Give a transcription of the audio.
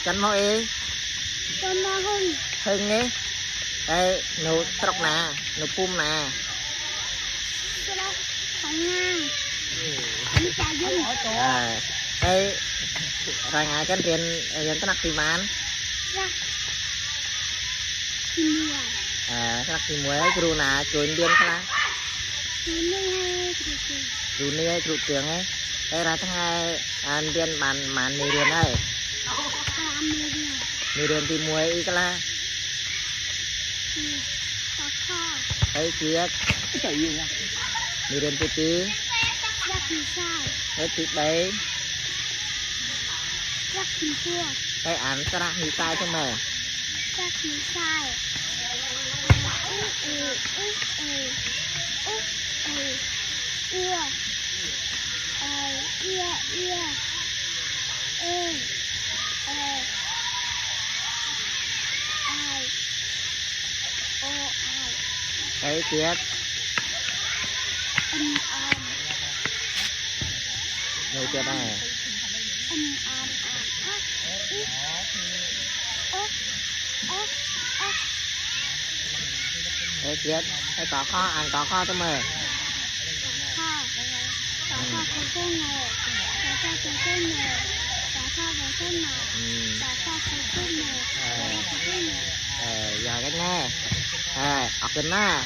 chắn mò ấy con ma hưng hưng ấy đây nụ trọc nè nụ pum nè đó thằng nga anh chào dân đây rồi ngày cái tiền dân cái nắp thì bán ra mùa cái nắp thì muối kêu nà chuồn điên khá dù này trụ trường ấy đây là thằng hai anh điên bàn màn mì điên đây mì điên thì muối ý cái là đây kia mì điên tí tí đây thịt đấy đây ăn ra mì sai cho mày đấy kia đây kia đây đấy kia đây có kho ăn có kho cho mày giờ cái nghe ọt kinh á